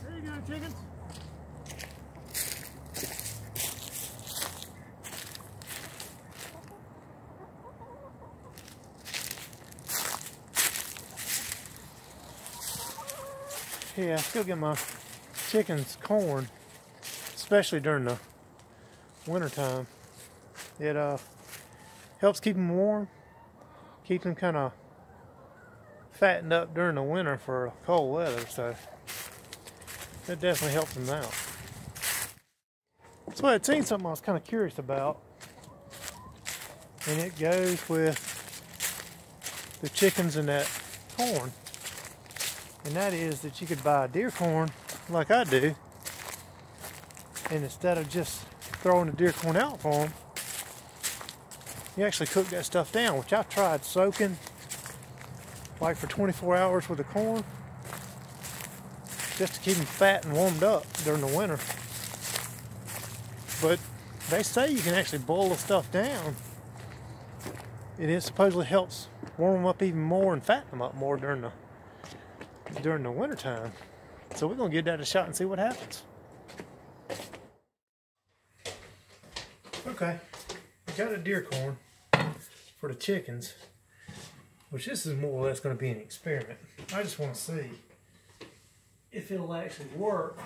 There you go, chickens. Yeah, I still get my chickens corn, especially during the winter time. It helps keep them warm, keep them kind of fattened up during the winter for cold weather, so that definitely helps them out. So I had seen something I was kind of curious about, and it goes with the chickens and that corn. And that is that you could buy deer corn like I do, and instead of just throwing the deer corn out for them, you actually cook that stuff down, which I've tried soaking like for 24 hours with the corn just to keep them fat and warmed up during the winter. But they say you can actually boil the stuff down. It supposedly helps warm them up even more and fatten them up more during the winter time. So we're gonna give that a shot and see what happens. Okay, we got a deer corn for the chickens, which this is more or less going to be an experiment. I just want to see if it'll actually work.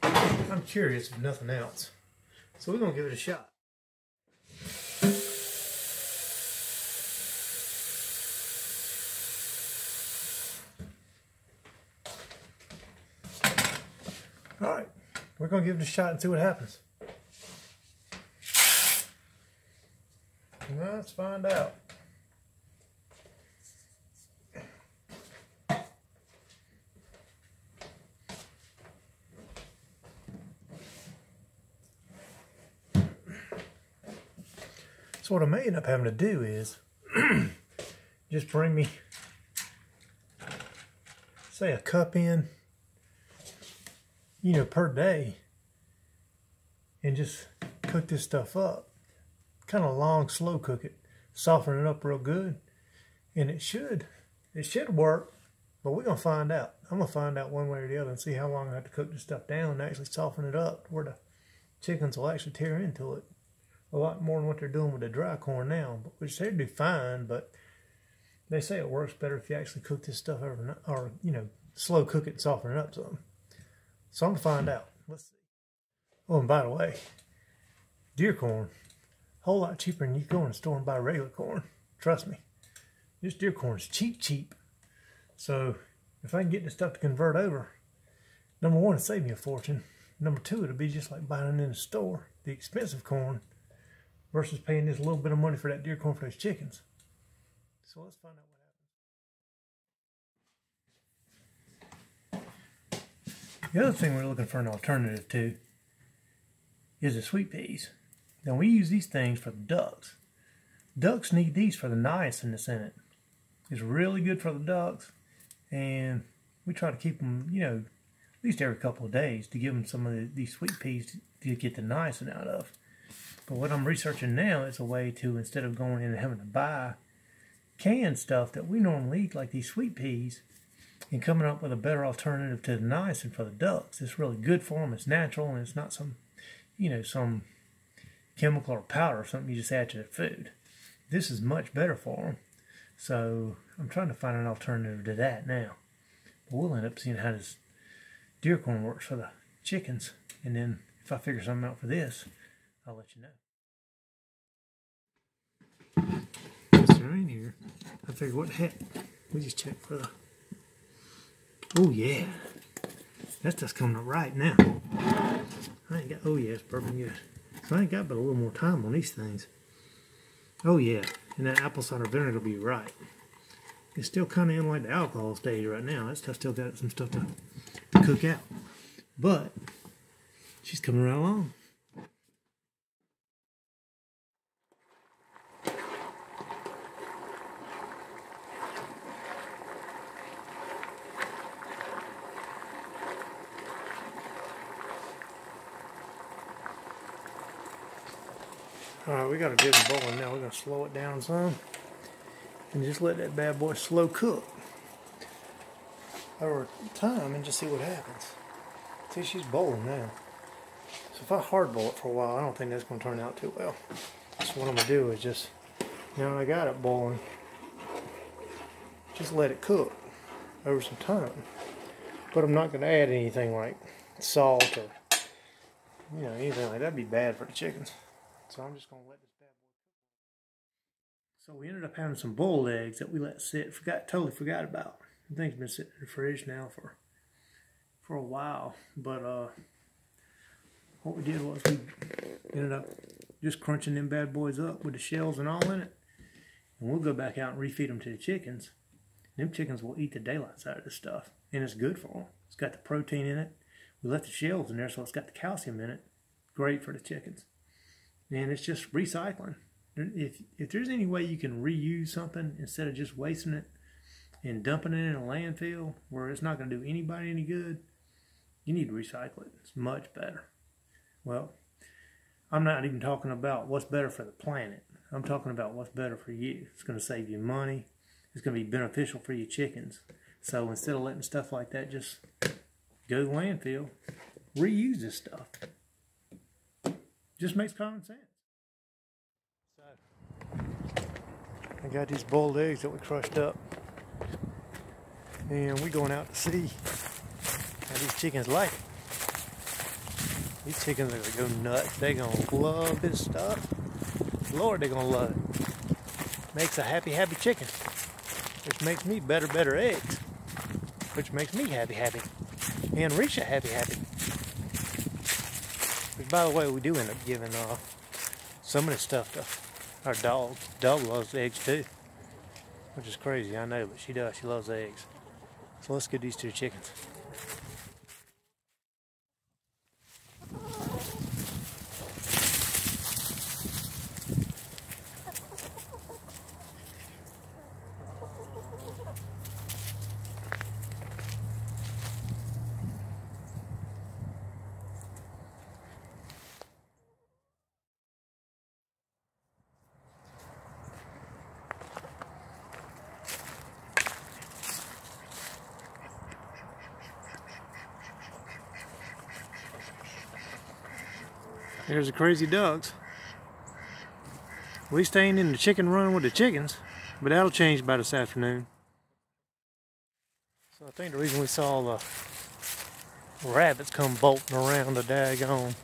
I'm curious if nothing else. So we're going to give it a shot. Alright, we're going to give it a shot and see what happens. Let's find out. So what I may end up having to do is just bring me, say, a cup in, per day, and just cook this stuff up. Kind of long, slow cook it, soften it up real good, and it should work. But we're gonna find out. I'm gonna find out one way or the other and see how long I have to cook this stuff down and actually soften it up where the chickens will actually tear into it a lot more than what they're doing with the dry corn now, which they do fine. But they say it works better if you actually cook this stuff overnight, or slow cook it and soften it up some. So I'm gonna find out. Let's see. Oh, and by the way, deer corn, a whole lot cheaper than you go in the store and buy regular corn. Trust me. This deer corn is cheap. So if I can get this stuff to convert over, number one, it'll save me a fortune. Number two, it'll be just like buying it in the store, the expensive corn, versus paying this little bit of money for that deer corn for those chickens. So let's find out what happens. The other thing we're looking for an alternative to is the sweet peas. Now we use these things for the ducks. Ducks need these for the niacin that's in it. It's really good for the ducks, and we try to keep them, at least every couple of days to give them some of these sweet peas to get the niacin out of. But what I'm researching now is a way to, instead of going in and having to buy canned stuff that we normally eat, like these sweet peas, and coming up with a better alternative to the niacin for the ducks. It's really good for them. It's natural, and it's not some, some chemical or powder or something you just add to their food. This is much better for them. So I'm trying to find an alternative to that now. But we'll end up seeing how this deer corn works for the chickens. And then if I figure something out for this, I'll let you know. Since they're in here, I figured what the heck. We just check for the... Oh yeah. That stuff's coming up right now. I ain't got... Oh yeah, it's perfect good. So I ain't got but a little more time on these things. Oh yeah. And that apple cider vinegar will be right. It's still kind of in like the alcohol stage right now. That stuff still got some stuff to cook out. But she's coming right along. Alright, we got a good boiling now. We're going to slow it down some. and just let that bad boy slow cook over time and just see what happens. See, she's boiling now. So if I hard boil it for a while, I don't think that's going to turn out too well. So what I'm going to do is just, now I got it boiling, just let it cook over some time. But I'm not going to add anything like salt or, you know, anything like that. That'd be bad for the chickens. So I'm just going to let this bad boy cook. So we ended up having some boiled eggs that we let sit. Totally forgot about. The thing's been sitting in the fridge now for a while. But what we did was we ended up just crunching them bad boys up with the shells and all in it. And we'll go back out and refeed them to the chickens. Them chickens will eat the daylights out of this stuff. And it's good for them. It's got the protein in it. We left the shells in there, so it's got the calcium in it. Great for the chickens. And it's just recycling. If there's any way you can reuse something instead of just wasting it and dumping it in a landfill where it's not going to do anybody any good, you need to recycle it. It's much better. Well, I'm not even talking about what's better for the planet. I'm talking about what's better for you. It's going to save you money. It's going to be beneficial for your chickens. So instead of letting stuff like that just go to the landfill, reuse this stuff. Just makes common sense. So, I got these boiled eggs that we crushed up. And we're going out to see how these chickens like it. These chickens are going to go nuts. They're going to love this stuff. Lord, they're going to love it. Makes a happy, happy chicken. Which makes me better eggs. Which makes me happy. And Risha happy. Which, by the way, we do end up giving some of this stuff to our dog. Dog loves eggs too. Which is crazy, I know, but she does. She loves eggs. So let's get these two chickens. There's the crazy ducks. At least they ain't in the chicken run with the chickens, but that'll change by this afternoon. So I think the reason we saw the rabbits come bolting around the daggone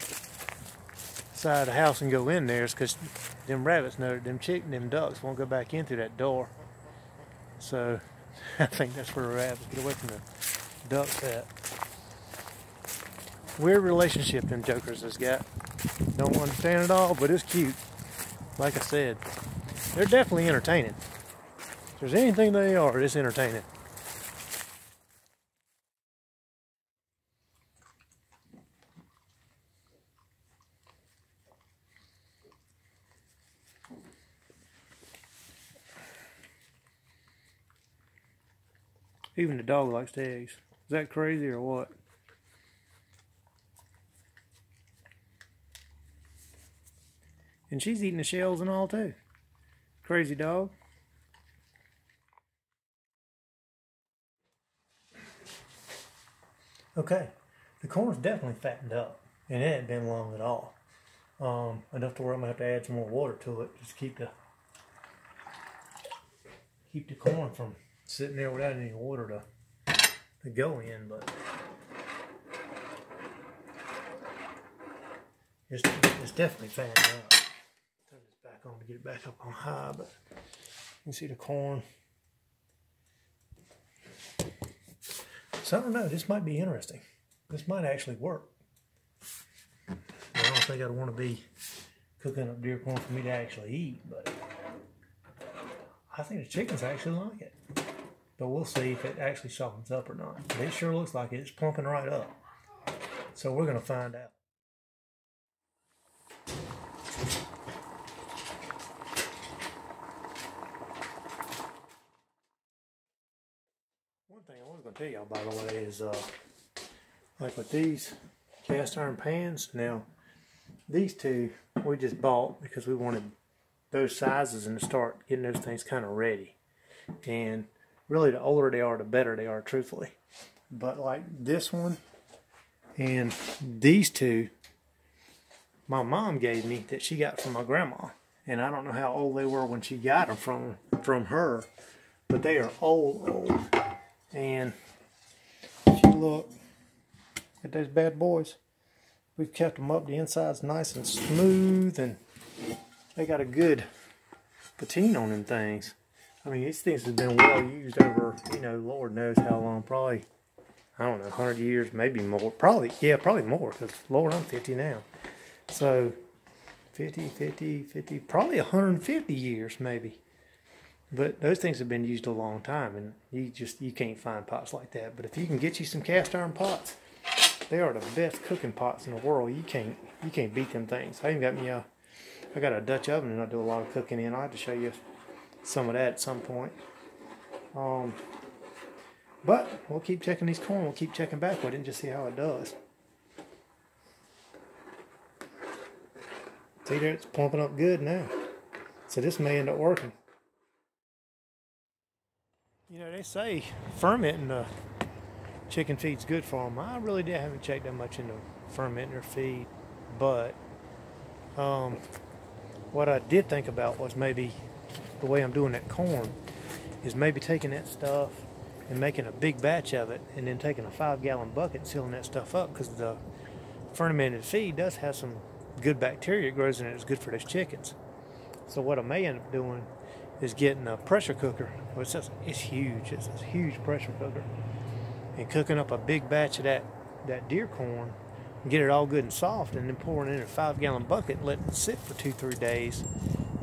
side of the house and go in there is because them rabbits know that them ducks won't go back in through that door. So I think that's where the rabbits get away from the ducks at. Weird relationship them jokers has got. Don't understand it all, but it's cute. Like I said, they're definitely entertaining. If there's anything they are, it's entertaining. Even the dog likes the eggs. Is that crazy or what? And she's eating the shells and all too. Crazy dog. Okay, the corn's definitely fattened up, and it ain't been long at all. Enough to where I'm gonna have to add some more water to it just to keep the corn from sitting there without any water to go in. But it's definitely fattened up. Turn this back on to get it back up on high, but you can see the corn. So I don't know, this might be interesting. This might actually work. I don't think I'd want to be cooking up deer corn for me to actually eat, but I think the chickens actually like it. But we'll see if it actually softens up or not. But it sure looks like it's plumping right up. So we're going to find out. One thing I was going to tell y'all, by the way, is like with these cast iron pans, now these two we just bought because we wanted those sizes and to start getting those things kind of ready. And really, the older they are, the better they are, truthfully. But like this one and these two, my mom gave me that she got from my grandma. And I don't know how old they were when she got them from her. But they are old. And if you look at those bad boys, we've kept them up. The inside's nice and smooth, and they got a good patina on them things. I mean, these things have been well used over, you know, Lord knows how long. Probably, I don't know, 100 years, maybe more. Probably, yeah, probably more, because Lord, I'm 50 now. So 50, probably 150 years maybe. But those things have been used a long time, and you can't find pots like that. But if you can get you some cast iron pots, they are the best cooking pots in the world. You can't beat them things. I even got me I got a Dutch oven, and I do a lot of cooking in. I'll have to show you some of that at some point. But we'll keep checking these corn. We'll keep checking back with it and just see how it does. See there, it's pumping up good now. So this may end up working. You know, they say fermenting the chicken feed's good for them. I really haven't checked that much into fermenting their feed, but what I did think about was maybe the way I'm doing that corn is maybe taking that stuff and making a big batch of it, and then taking a 5-gallon bucket and sealing that stuff up, because the fermented feed does have some good bacteria that grows in it. It's good for those chickens. So what I may end up doing is getting a pressure cooker. Well, it's huge. It's a huge pressure cooker, and cooking up a big batch of that deer corn, and get it all good and soft, and then pouring it in a 5-gallon bucket and letting it sit for 2-3 days,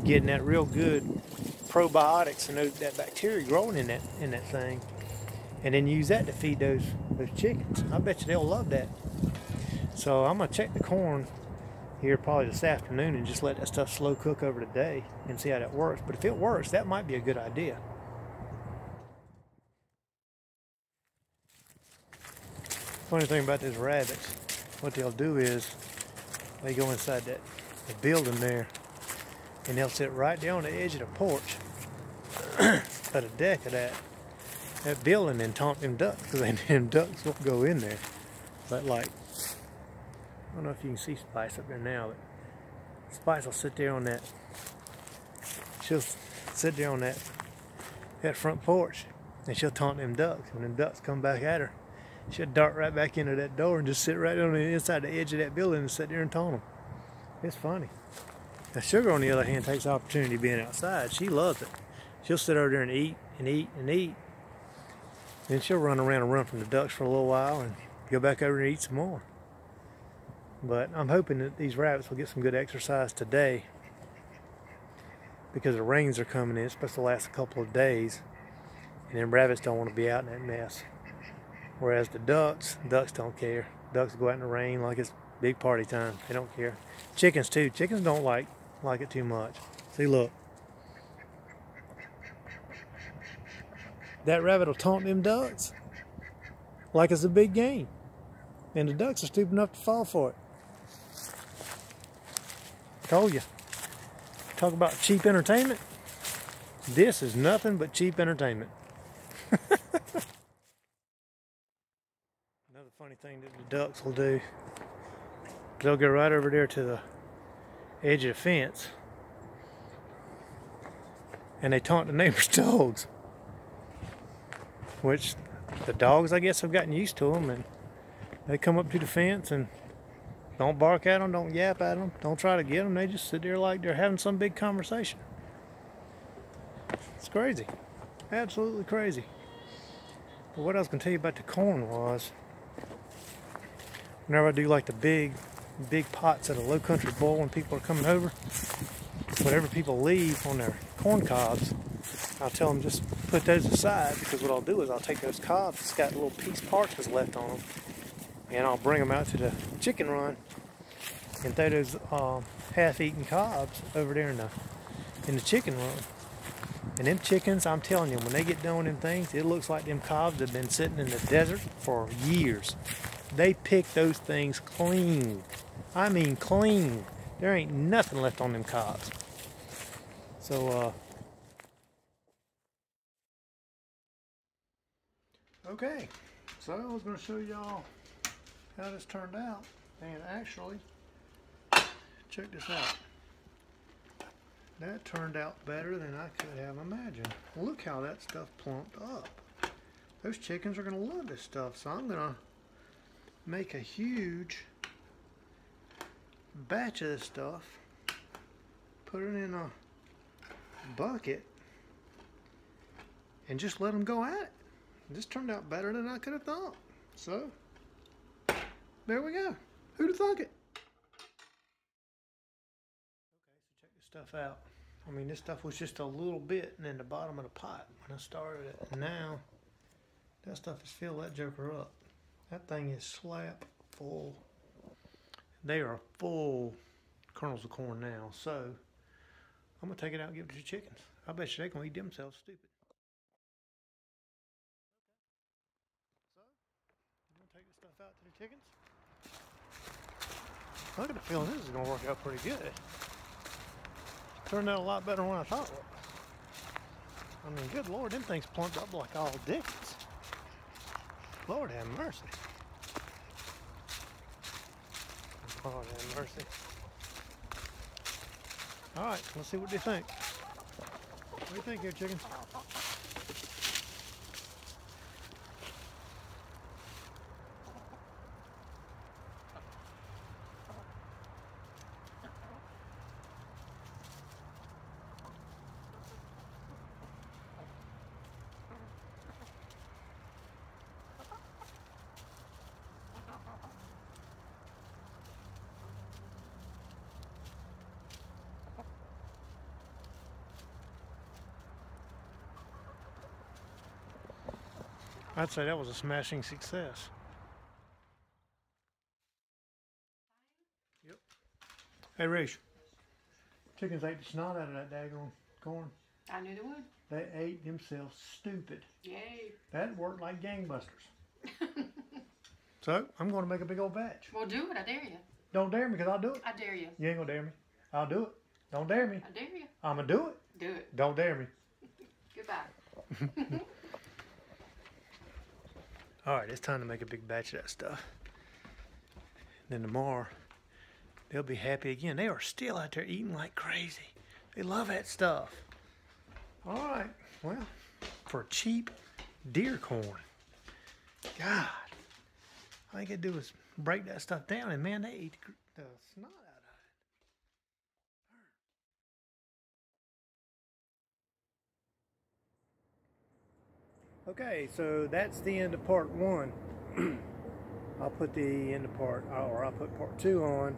getting that real good probiotics and that bacteria growing in that thing, and then use that to feed those chickens. I bet you they'll love that. So I'm gonna check the corn here probably this afternoon and just let that stuff slow cook over the day and see how that works. But if it works, that might be a good idea. Funny thing about these rabbits, what they'll do is they go inside the building there, and they'll sit right there on the edge of the porch at a deck of that building and taunt them ducks, because them ducks won't go in there. But like, I don't know if you can see Spice up there now, but Spice will sit there on that. She'll sit there on that front porch, and she'll taunt them ducks. When them ducks come back at her, she'll dart right back into that door and just sit right on the inside the edge of that building and sit there and taunt them. It's funny. Now Sugar, on the other hand, takes the opportunity of being outside. She loves it. She'll sit over there and eat and eat and eat. Then she'll run around and run from the ducks for a little while and go back over and eat some more. But I'm hoping that these rabbits will get some good exercise today, because the rains are coming in. It's supposed to last a couple of days, and then rabbits don't want to be out in that mess. Whereas the ducks don't care. Ducks go out in the rain like it's big party time. They don't care. Chickens too. Chickens don't like it too much. See, look. That rabbit will taunt them ducks like it's a big game. And the ducks are stupid enough to fall for it. Told you. Talk about cheap entertainment. This is nothing but cheap entertainment. Another funny thing that the ducks will do, they'll go right over there to the edge of the fence, and they taunt the neighbor's dogs. Which the dogs, I guess, have gotten used to them, and they come up to the fence and don't bark at them, don't yap at them, don't try to get them. They just sit there like they're having some big conversation. It's crazy. Absolutely crazy. But what I was going to tell you about the corn was, whenever I do like the big pots at a low country boil when people are coming over, whatever people leave on their corn cobs, I'll tell them just put those aside, because what I'll do is I'll take those cobs that's got little piece parts that's left on them, and I'll bring them out to the chicken run and throw those half-eaten cobs over there in the chicken run. And them chickens, I'm telling you, when they get done with them things, it looks like them cobs have been sitting in the desert for years. They pick those things clean. I mean clean. There ain't nothing left on them cobs. So Okay, so I was going to show y'all how this turned out, and actually, check this out. That turned out better than I could have imagined. Look how that stuff plumped up. Those chickens are going to love this stuff, so I'm going to make a huge batch of this stuff, put it in a bucket, and just let them go at it. This turned out better than I could have thought. So, there we go. Who'd have thunk it? Okay, so check this stuff out. I mean, this stuff was just a little bit in the bottom of the pot when I started it. And now, that stuff has filled that joker up. That thing is slap full. They are full kernels of corn now. So, I'm going to take it out and give it to the chickens. I bet you they're going to eat themselves stupid. Take this stuff out to the chickens. I got a feeling this is going to work out pretty good. Turned out a lot better than what I thought it was. I mean, good Lord, them things plumped up like all Dickens. Lord have mercy. Lord have mercy. Alright, let's see what they think. What do you think here, chickens? I'd say that was a smashing success. Yep. Hey, Rish. Chickens ate the snot out of that daggone corn. I knew they would. They ate themselves stupid. Yay. That worked like gangbusters. So, I'm going to make a big old batch. Well, do it. I dare you. Don't dare me, because I'll do it. I dare you. You ain't going to dare me. I'll do it. Don't dare me. I dare you. I'm going to do it. Do it. Don't dare me. Goodbye. Alright, it's time to make a big batch of that stuff. Then tomorrow, they'll be happy again. They are still out there eating like crazy. They love that stuff. Alright, well, for cheap deer corn. God, all you gotta do is break that stuff down, and man, they eat the snot out of it. Okay, so that's the end of part one. I'll put the end of I'll put part two on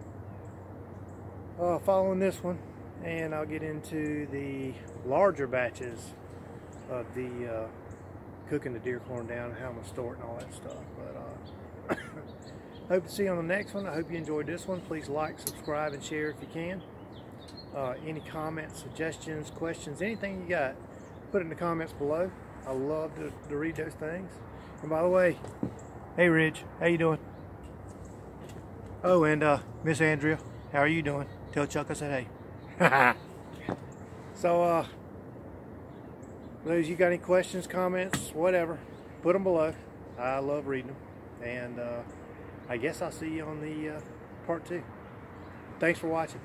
following this one, and I'll get into the larger batches of the cooking the deer corn down, and how I'm gonna store it and all that stuff. But hope to see you on the next one. I hope you enjoyed this one. Please like, subscribe, and share if you can. Any comments, suggestions, questions, anything you got, put it in the comments below. I love to read those things. And by the way, hey Ridge, how you doing? Oh, and Miss Andrea, how are you doing? Tell Chuck I said hey. So, those you got any questions, comments, whatever, put them below. I love reading them. And I guess I'll see you on the part two. Thanks for watching.